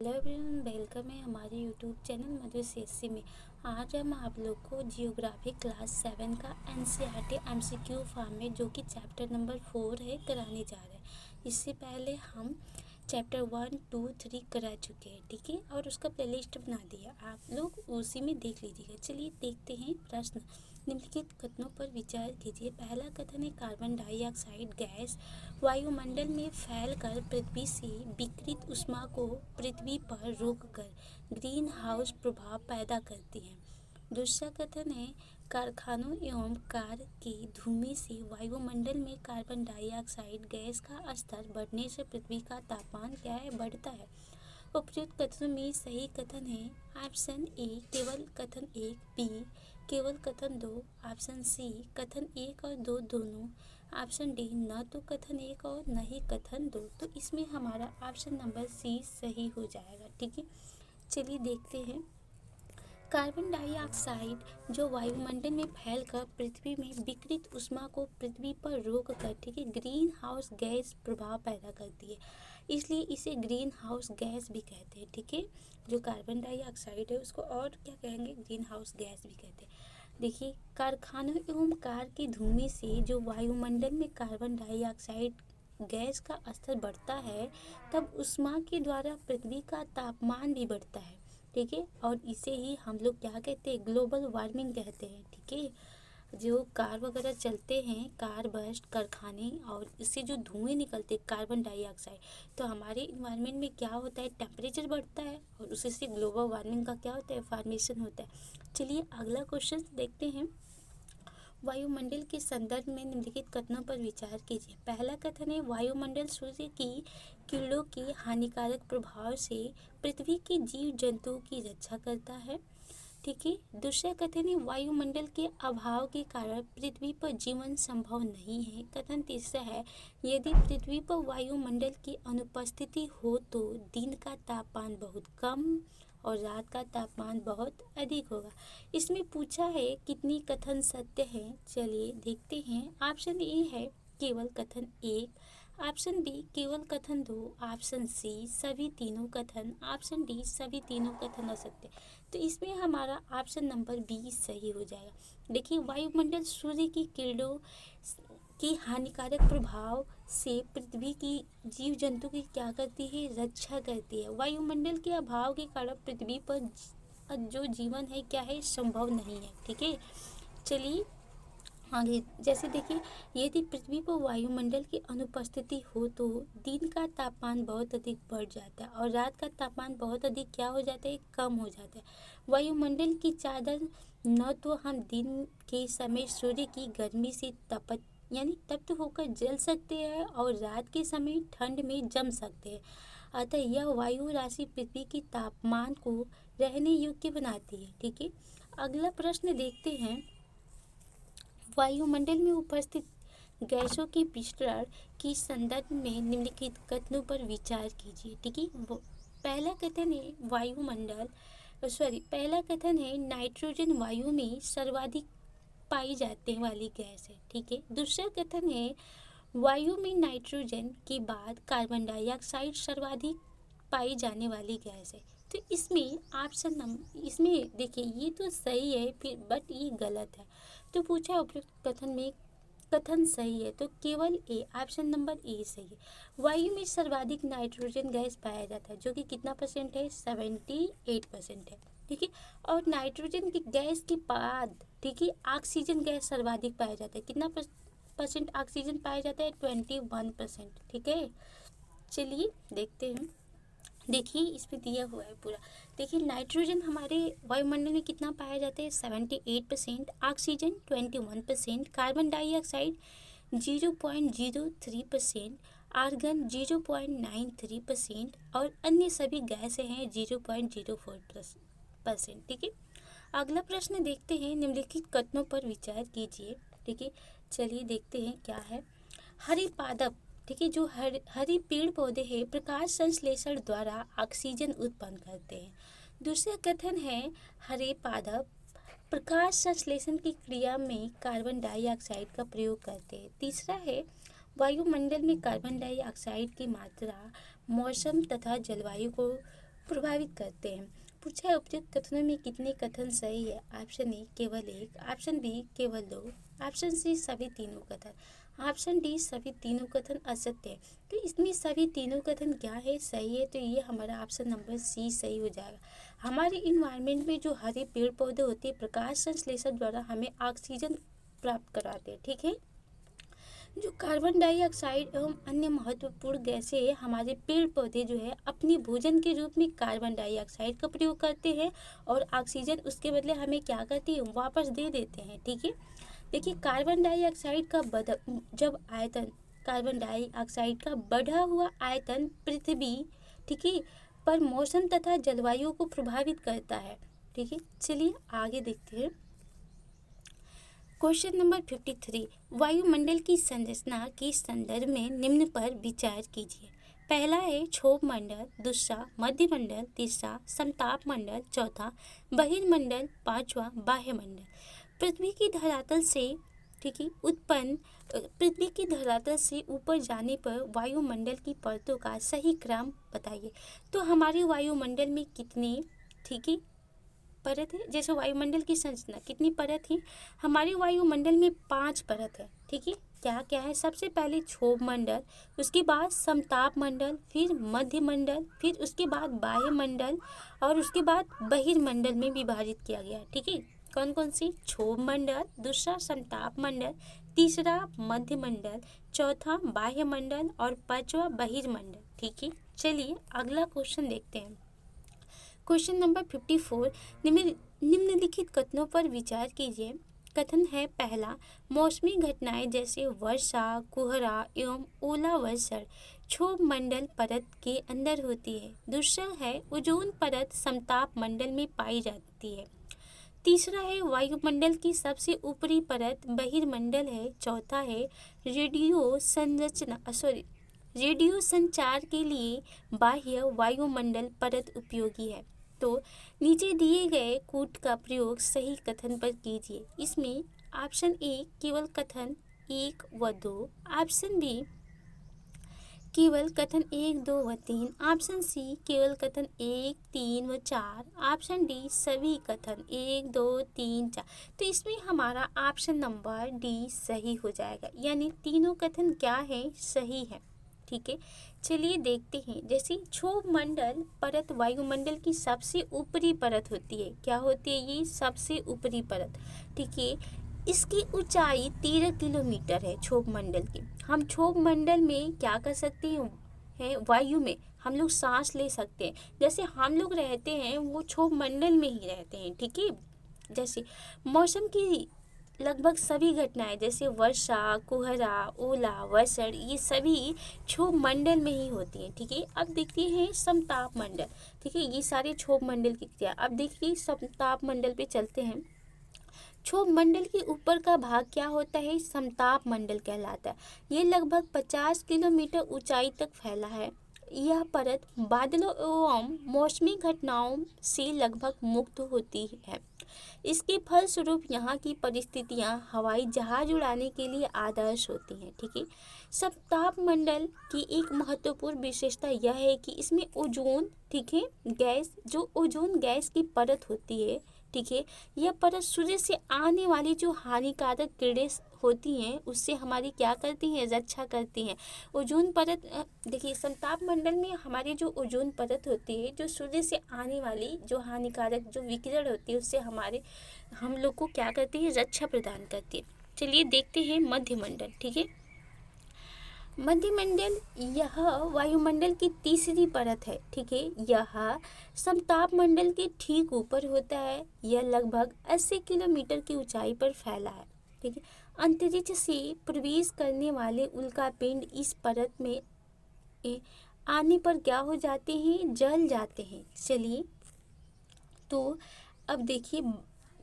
Hello everyone, welcome है हमारे YouTube channel मधु CSC में। आज हम आप लोग को जियोग्राफी क्लास 7 का एनसीईआरटी एमसीक्यू फॉर्म में जो कि चैप्टर नंबर 4 है कराने जा रहे हैं। इससे पहले हम चैप्टर 1, 2, 3 करा चुके हैं, ठीक है, और उसका प्लेलिस्ट बना दिया, आप लोग उसी में देख लीजिएगा। चलिए देखते हैं प्रश्न। निम्नलिखित कथनों पर विचार कीजिए। पहला कथन है कार्बन डाइऑक्साइड गैस वायुमंडल में फैलकर पृथ्वी से विकिरित ऊष्मा को पृथ्वी पर रोककर ग्रीन हाउस प्रभाव पैदा करती है। दूसरा कथन है कारखानों एवं कार के धुएं से वायुमंडल में कार्बन डाइऑक्साइड गैस का स्तर बढ़ने से पृथ्वी का तापमान क्या है, बढ़ता है। उपयुक्त कथनों में सही कथन है ऑप्शन ए केवल कथन 1, बी केवल कथन 2, ऑप्शन सी कथन 1 और 2 दोनों, ऑप्शन डी न तो कथन 1 और न ही कथन 2। तो इसमें हमारा ऑप्शन नंबर सी सही हो जाएगा, ठीक है। चलिए देखते हैं। कार्बन डाइऑक्साइड जो वायुमंडल में फैलकर पृथ्वी में विकिरित ऊष्मा को पृथ्वी पर रोककर, ठीक है, ग्रीन हाउस गैस प्रभाव पैदा करती है, इसलिए इसे ग्रीन हाउस गैस भी कहते हैं, ठीक है। जो कार्बन डाइऑक्साइड है उसको और क्या कहेंगे, ग्रीन हाउस गैस भी कहते हैं। देखिए, कारखानों एवं कार के धुएं से जो वायुमंडल में कार्बन डाइऑक्साइड गैस का स्तर बढ़ता है, तब ऊष्मा के द्वारा पृथ्वी का तापमान भी बढ़ता है, ठीक है। और इसे ही हम लोग क्या कहते हैं, ग्लोबल वार्मिंग कहते हैं, ठीक है। जो कार वगैरह चलते हैं, कार बस कारखाने, और इससे जो धुएं निकलते हैं कार्बन डाइऑक्साइड, तो हमारे इन्वायरमेंट में क्या होता है, टेम्परेचर बढ़ता है और उसी से ग्लोबल वार्मिंग का क्या होता है, फॉर्मेशन होता है। चलिए अगला क्वेश्चन देखते हैं। वायुमंडल के संदर्भ में निम्नलिखित कथनों पर विचार कीजिए। पहला कथन है वायुमंडल सूर्य की किरणों के हानिकारक प्रभाव से पृथ्वी के जीव जंतुओं की रक्षा करता है, ठीक है। दूसरा कथन है वायुमंडल के अभाव के कारण पृथ्वी पर जीवन संभव नहीं है। कथन तीसरा है यदि पृथ्वी पर वायुमंडल की अनुपस्थिति हो तो दिन का तापमान बहुत कम और रात का तापमान बहुत अधिक होगा। इसमें पूछा है कितनी कथन सत्य हैं। चलिए देखते हैं। ऑप्शन ए है केवल कथन 1, ऑप्शन बी केवल कथन 2, ऑप्शन सी सभी तीनों कथन, ऑप्शन डी सभी तीनों कथन असत्य। तो इसमें हमारा ऑप्शन नंबर बी सही हो जाएगा। देखिए, वायुमंडल सूर्य की किरणों की हानिकारक प्रभाव से पृथ्वी की जीव जंतु की क्या करती है, रक्षा करती है। वायुमंडल के अभाव के कारण पृथ्वी पर जो जीवन है क्या है, संभव नहीं है, ठीक है। चलिए आगे जैसे देखिए, यदि पृथ्वी पर वायुमंडल की अनुपस्थिति हो तो दिन का तापमान बहुत अधिक बढ़ जाता है और रात का तापमान बहुत अधिक क्या हो जाता है, कम हो जाता है। वायुमंडल की चादर न तो हम दिन के समय सूर्य की गर्मी से तप्त होकर जल सकते हैं और रात के समय ठंड में जम सकते हैं। अतः यह वायु राशि पृथ्वी के तापमान को रहने योग्य बनाती है, ठीक है। अगला प्रश्न देखते हैं। वायुमंडल में उपस्थित गैसों के वितरण के संदर्भ में निम्नलिखित कथनों पर विचार कीजिए, ठीक है। पहला कथन है पहला कथन है नाइट्रोजन वायु में सर्वाधिक पाई जाने वाली गैस है, ठीक है। दूसरा कथन है वायु में नाइट्रोजन के बाद कार्बन डाइऑक्साइड सर्वाधिक पाई जाने वाली गैस है। तो इसमें इसमें देखिए ये तो सही है, फिर बट ये गलत है। तो पूछा उपयुक्त कथन में कथन सही है, तो केवल ए, ऑप्शन नंबर ए सही है। वायु में सर्वाधिक नाइट्रोजन गैस पाया जाता है जो कि कितना परसेंट है, 78% है, ठीक है। और नाइट्रोजन की गैस के बाद, ठीक है, ऑक्सीजन गैस सर्वाधिक पाया जाता है। कितना परसेंट ऑक्सीजन पाया जाता है, 21%, ठीक है। चलिए देखते हैं। देखिए इसमें दिया हुआ है पूरा। देखिए, नाइट्रोजन हमारे वायुमंडल में कितना पाया जाता है, 78%, ऑक्सीजन 21%, कार्बन डाइऑक्साइड 0.03%, आर्गन 0.93% और अन्य सभी गैसें हैं 0.04%, ठीक है। अगला प्रश्न देखते हैं। निम्नलिखित कथनों पर विचार कीजिए, ठीक है। चलिए देखते हैं क्या है। हरे पादप, ठीक है, जो हरी पेड़ पौधे हैं प्रकाश संश्लेषण द्वारा ऑक्सीजन उत्पन्न करते हैं। दूसरा कथन है हरे पादप प्रकाश संश्लेषण की क्रिया में कार्बन डाइऑक्साइड का प्रयोग करते हैं। तीसरा है वायुमंडल में कार्बन डाइऑक्साइड की मात्रा मौसम तथा जलवायु को प्रभावित करते हैं। पूछा है उपयुक्त कथनों में कितने कथन सही है? ऑप्शन ए केवल एक, ऑप्शन बी केवल दो, ऑप्शन सी सभी तीनों कथन, ऑप्शन डी सभी तीनों कथन असत्य है। तो इसमें सभी तीनों कथन क्या है? सही है। तो ये हमारा ऑप्शन नंबर सी सही हो जाएगा। हमारे इन्वायरमेंट में जो हरे पेड़ पौधे होते हैं प्रकाश संश्लेषण द्वारा हमें ऑक्सीजन प्राप्त कराते हैं। ठीक है। जो कार्बन डाइऑक्साइड एवं अन्य महत्वपूर्ण गैसें हमारे पेड़ पौधे जो है अपने भोजन के रूप में कार्बन डाइऑक्साइड का प्रयोग करते हैं और ऑक्सीजन उसके बदले हमें क्या करती है? वापस दे देते हैं। ठीक है। देखिए कार्बन डाइऑक्साइड का जब आयतन कार्बन डाइऑक्साइड का बढ़ा हुआ आयतन पृथ्वी, ठीक है, पर मौसम तथा जलवायु को प्रभावित करता है। ठीक है। चलिए आगे देखते हैं। क्वेश्चन नंबर 53, वायुमंडल की संरचना के संदर्भ में निम्न पर विचार कीजिए। पहला है क्षोभ मंडल, दूसरा मध्यमंडल, तीसरा समताप मंडल, चौथा बहिर्मंडल, पांचवा बाह्यमंडल। पृथ्वी की धरातल से, ठीक है, पृथ्वी की धरातल से ऊपर जाने पर वायुमंडल की परतों का सही क्रम बताइए। तो हमारे वायुमंडल में कितने, ठीक है, परत है? जैसे वायुमंडल की संरचना कितनी परत है? हमारे वायुमंडल में 5 परत है। ठीक है। क्या क्या है? सबसे पहले क्षोभ मंडल, उसके बाद समताप मंडल, फिर मध्य मंडल, फिर उसके बाद बाह्यमंडल और उसके बाद बहिर्मंडल में विभाजित किया गया। ठीक है। कौन कौन सी? क्षोभ मंडल, दूसरा समताप मंडल, तीसरा मध्य मंडल, चौथा बाह्यमंडल और पांचवा बहिर्मंडल। ठीक है। चलिए अगला क्वेश्चन देखते हैं। क्वेश्चन नंबर 54, निम्नलिखित कथनों पर विचार कीजिए। कथन है पहला, मौसमी घटनाएं जैसे वर्षा, कोहरा एवं ओलावृष्टि क्षोभ मंडल परत के अंदर होती है। दूसरा है ओजोन परत समताप मंडल में पाई जाती है। तीसरा है वायुमंडल की सबसे ऊपरी परत बहिर्मंडल है। चौथा है रेडियो संचार के लिए बाह्य वायुमंडल परत उपयोगी है। तो नीचे दिए गए कूट का प्रयोग सही कथन पर कीजिए। इसमें ऑप्शन ए केवल कथन 1 व 2, ऑप्शन बी केवल कथन 1, 2 व 3, ऑप्शन सी केवल कथन 1, 3 व 4, ऑप्शन डी सभी कथन 1, 2, 3, 4। तो इसमें हमारा ऑप्शन नंबर डी सही हो जाएगा, यानी तीनों कथन क्या है? सही है। ठीक है। चलिए देखते हैं। जैसे क्षोभ मंडल परत वायुमंडल की सबसे ऊपरी परत होती है। क्या होती है ये? सबसे ऊपरी परत। ठीक है। इसकी ऊंचाई 13 किलोमीटर है क्षोभ मंडल की। हम क्षोभ मंडल में क्या कर सकते हैं? वायु में हम लोग सांस ले सकते हैं। जैसे हम लोग रहते हैं वो क्षोभ मंडल में ही रहते हैं। ठीक है। जैसे मौसम की लगभग सभी घटनाएं जैसे वर्षा, कोहरा, ओला, वर्षण, ये सभी क्षोभ मंडल में ही होती हैं। ठीक है। अब देखते हैं समताप मंडल। ठीक है। ये सारे क्षोभ मंडल की क्रिया। अब देखिए समताप मंडल पे चलते हैं। क्षोभ मंडल के ऊपर का भाग क्या होता है? समताप मंडल कहलाता है। ये लगभग 50 किलोमीटर ऊंचाई तक फैला है। यह परत बादलों एवं मौसमी घटनाओं से लगभग मुक्त होती है। इसके फलस्वरूप यहाँ की परिस्थितियाँ हवाई जहाज उड़ाने के लिए आदर्श होती हैं। ठीक है। समताप मंडल की एक महत्वपूर्ण विशेषता यह है कि इसमें ओजोन, ठीक है, गैस, जो ओजोन गैस की परत होती है, ठीक है, यह परत सूर्य से आने वाली जो हानिकारक किरणें होती हैं उससे हमारी क्या करती हैं? रक्षा करती हैं। ओजोन परत, देखिए समताप मंडल में हमारी जो ओजोन परत होती है, जो सूर्य से आने वाली जो हानिकारक जो विकिरण होती है उससे हम लोग को क्या करती है? रक्षा प्रदान करती है। चलिए देखते हैं मध्यमंडल। ठीक है। मध्यमंडल यह वायुमंडल की तीसरी परत है। ठीक है। यह समताप मंडल के ठीक ऊपर होता है। यह लगभग 80 किलोमीटर की ऊंचाई पर फैला है। ठीक है। अंतरिक्ष से प्रवेश करने वाले उल्कापिंड इस परत में आने पर क्या हो जाते हैं? जल जाते हैं। चलिए तो अब देखिए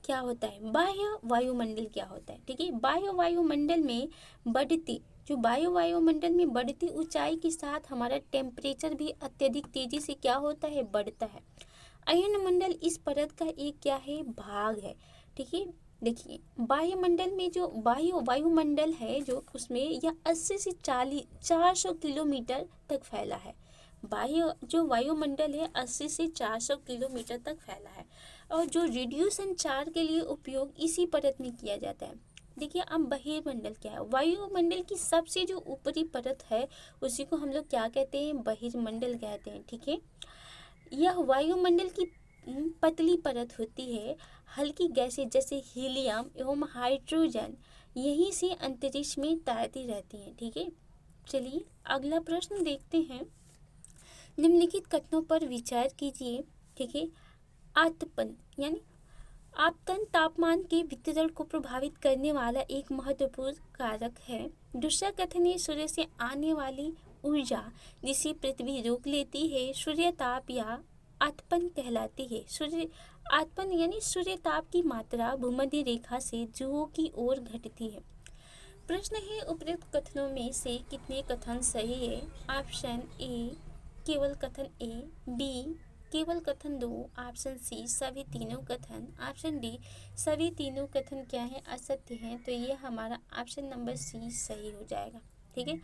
क्या होता है। बाह्य वायुमंडल क्या होता है? ठीक है। बाह्य वायुमंडल में वायुमंडल में बढ़ती ऊंचाई के साथ हमारा टेम्परेचर भी अत्यधिक तेजी से क्या होता है? बढ़ता है। अयनमंडल इस परत का एक क्या है? भाग है। ठीक है। देखिए बाह्यमंडल में जो बाह्य वायुमंडल है जो उसमें यह 80 से 400 किलोमीटर तक फैला है। जो वायुमंडल है 80 से 400 किलोमीटर तक फैला है और जो रेडियो संचार के लिए उपयोग इसी परत में किया जाता है। देखिए अब बहिर्मंडल क्या है, वायुमंडल की सबसे जो ऊपरी परत है उसी को हम लोग क्या कहते हैं, बहिर्मंडल कहते हैं। ठीक है, यह वायुमंडल की पतली परत होती है। हल्की गैसें जैसे हीलियम एवं हाइड्रोजन यहीं से अंतरिक्ष में तैरती रहती हैं। ठीक है, चलिए अगला प्रश्न देखते हैं। निम्नलिखित कथनों पर विचार कीजिए। ठीक है, आतपन यानी आपतन तापमान के वितरण को प्रभावित करने वाला एक महत्वपूर्ण कारक है। दूसरा कथन है सूर्य से आने वाली ऊर्जा जिसे पृथ्वी रोक लेती है सूर्य ताप या आतपन कहलाती है। सूर्य आतपन यानी सूर्य ताप की मात्रा भूमध्य रेखा से ध्रुवों की ओर घटती है। प्रश्न है उपरोक्त कथनों में से कितने कथन सही है। ऑप्शन ए केवल कथन ए, बी केवल कथन 2, ऑप्शन सी सभी तीनों कथन, ऑप्शन डी सभी तीनों कथन क्या है, असत्य हैं। तो ये हमारा ऑप्शन नंबर सी सही हो जाएगा। ठीक है,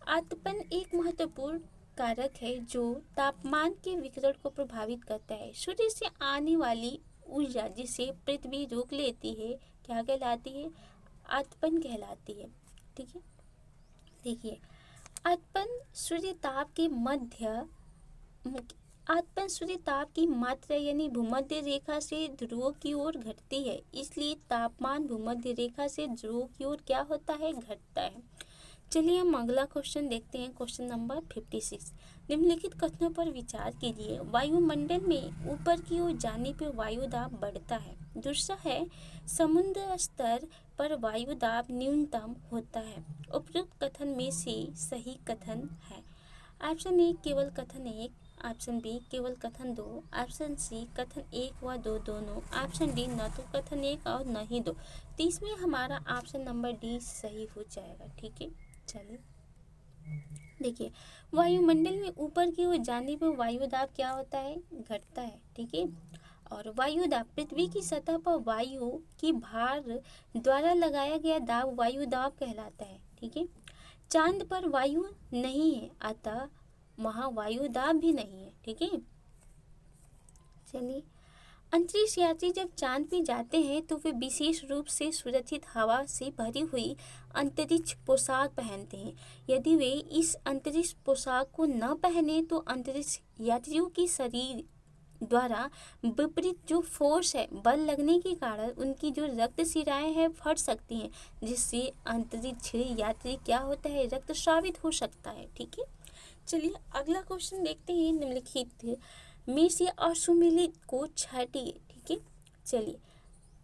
आतपन एक महत्वपूर्ण कारक है जो तापमान के वितरण को प्रभावित करता है। सूर्य से आने वाली ऊर्जा जिसे पृथ्वी रोक लेती है क्या कहलाती है, आतपन कहलाती है। ठीक है, देखिए आतपन सूर्य ताप के आतपन सूर्य ताप की मात्रा यानी भूमध्य रेखा से ध्रुवों की ओर घटती है, इसलिए तापमान भूमध्य रेखा से ध्रुवों की ओर क्या होता है, घटता है। चलिए हम अगला क्वेश्चन देखते हैं, क्वेश्चन नंबर 56। निम्नलिखित कथनों पर विचार कीजिए। वायुमंडल में ऊपर की ओर जाने पर वायु दाब बढ़ता है। दूसरा है समुद्र स्तर पर वायु दाब न्यूनतम होता है। उपरोक्त कथन में से सही कथन है। ऑप्शन ए केवल कथन 1, ऑप्शन बी केवल कथन 2, ऑप्शन सी कथन 1 व 2 दोनों, ऑप्शन डी न तो कथन 1 और न ही 2। तो इसमें हमारा ऑप्शन नंबर डी सही हो जाएगा। ठीक है, चलिए देखिए वायुमंडल में ऊपर की ओर जाने पर वायु दाब क्या होता है, घटता है। ठीक है, और वायु दाब पृथ्वी की सतह पर वायु की भार द्वारा लगाया गया दाब वायु दाब कहलाता है। ठीक है, चांद पर वायु नहीं है अतः वहाँ वायु दाब भी नहीं है। ठीक है, चलिए अंतरिक्ष यात्री जब चांद पे जाते हैं तो वे विशेष रूप से सुरक्षित हवा से भरी हुई अंतरिक्ष पोशाक पहनते हैं। यदि वे इस अंतरिक्ष पोशाक को न पहने तो अंतरिक्ष यात्रियों की शरीर द्वारा विपरीत जो फोर्स है, बल लगने के कारण उनकी जो रक्त शिराएं हैं फट सकती हैं, जिससे अंतरिक्ष यात्री क्या होता है, रक्तस्रावित हो सकता है। ठीक है, चलिए अगला क्वेश्चन देखते हैं। निम्नलिखित में से असुमेलित को छाटिए। ठीक है, चलिए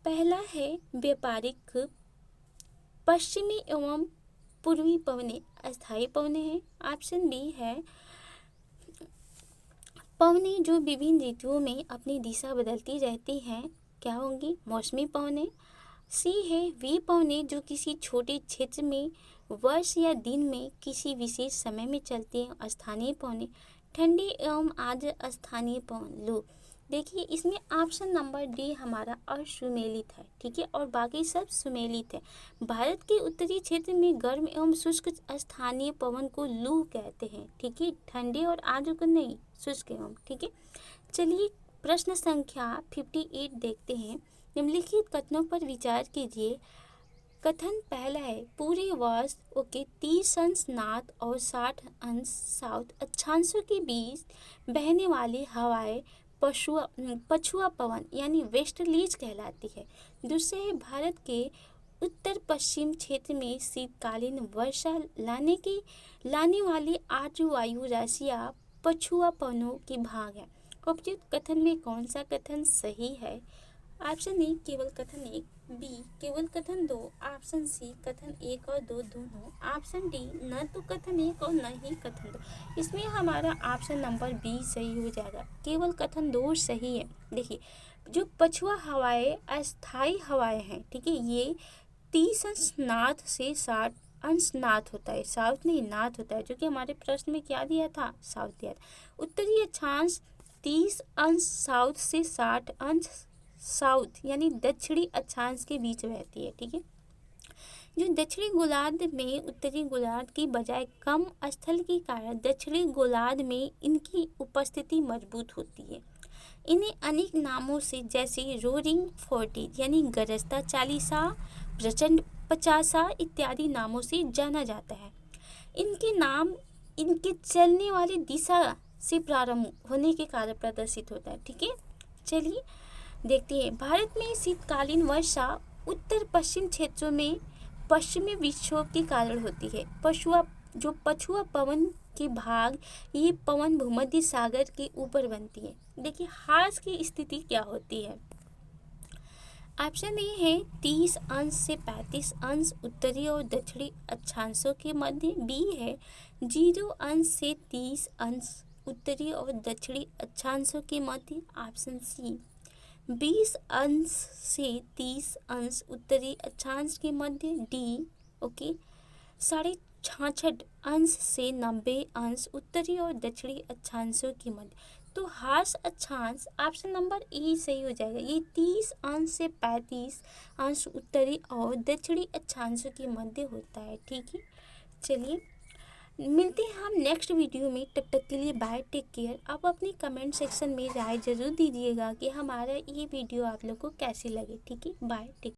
पहला है व्यापारिक पश्चिमी एवं पूर्वी पवनें अस्थायी पवनें हैं। ऑप्शन बी है पवनें जो विभिन्न ऋतुओं में अपनी दिशा बदलती रहती हैं, क्या होंगी, मौसमी पवनें। सी है वे पवनें जो किसी छोटे क्षेत्र में वर्ष या दिन में किसी विशेष समय में चलती हैं, स्थानीय पवनें। ठंडी एवं आर्द्र स्थानीय पवन लू। देखिए इसमें ऑप्शन नंबर डी हमारा असुमेलित है। ठीक है, और बाकी सब सुमेलित है। भारत के उत्तरी क्षेत्र में गर्म एवं शुष्क स्थानीय पवन को लू कहते हैं। ठीक है, ठंडे और आर्द्र को नहीं, शुष्क एवं। ठीक है, चलिए प्रश्न संख्या 58 देखते हैं। निम्नलिखित कथनों पर विचार कीजिए। कथन पहला है पूरे वर्ष 30 अंश नॉर्थ और 60 अंश साउथ अक्षांशों के बीच बहने वाली हवाएं पछुआ पवन यानी वेस्टर्लीज कहलाती है। दूसरे है भारत के उत्तर पश्चिम क्षेत्र में शीतकालीन वर्षा लाने वाली आर्द्र वायु राशियां पछुआ पवनों के भाग है। उपयुक्त कथन में कौन सा कथन सही है। ऑप्शन ए केवल कथन 1, बी केवल कथन 2, ऑप्शन सी कथन 1 और 2 दोनों, ऑप्शन डी न तो कथन 1 और न ही कथन 2। इसमें हमारा ऑप्शन नंबर बी सही हो जाएगा, केवल कथन 2 सही है। देखिए जो पछुआ हवाएं अस्थायी हवाएं हैं, ठीक है, ये 30 अंश नॉर्थ से 60 अंश नॉर्थ होता है, साउथ नहीं नॉर्थ होता है, जो कि हमारे प्रश्न में क्या दिया था, साउथ दिया था। उत्तरी अक्षांश 30 अंश साउथ से 60 अंश साउथ यानी दक्षिणी अक्षांश के बीच रहती है। ठीक है, जो दक्षिणी गोलार्ध में उत्तरी गोलार्ध की बजाय कम स्थल के कारण दक्षिणी गोलार्ध में इनकी उपस्थिति मजबूत होती है। इन्हें अनेक नामों से जैसे रोरिंग 40 यानी गरजता चालीसा, प्रचंड 50 इत्यादि नामों से जाना जाता है। इनके नाम इनके चलने वाली दिशा से प्रारंभ होने के कारण प्रदर्शित होता है। ठीक है, चलिए देखते हैं। भारत में शीतकालीन वर्षा उत्तर पश्चिम क्षेत्रों में पश्चिमी विक्षोभ के कारण होती है। पछुआ पवन के भाग ये पवन भूमध्य सागर के ऊपर बनती है। देखिए हार्स की स्थिति क्या होती है। ऑप्शन ए है 30 अंश से 35 अंश उत्तरी और दक्षिणी अक्षांशों के मध्य। बी है 0 अंश से 30 अंश उत्तरी और दक्षिणी अक्षांशों के मध्य। ऑप्शन सी 20 अंश से 30 अंश उत्तरी अक्षांश के मध्य। डी ओके 66.5 अंश से 90 अंश उत्तरी और दक्षिणी अक्षांशों के मध्य। तो हार्स अक्षांश ऑप्शन नंबर ए सही हो जाएगा। ये 30 अंश से 35 अंश उत्तरी और दक्षिणी अक्षांशों के मध्य होता है। ठीक है, चलिए मिलते हैं हम नेक्स्ट वीडियो में। तब तक के लिए बाय, टेक केयर। आप अपनी कमेंट सेक्शन में राय जरूर दीजिएगा कि हमारा ये वीडियो आप लोग को कैसी लगे। ठीक है, बाय, टेक।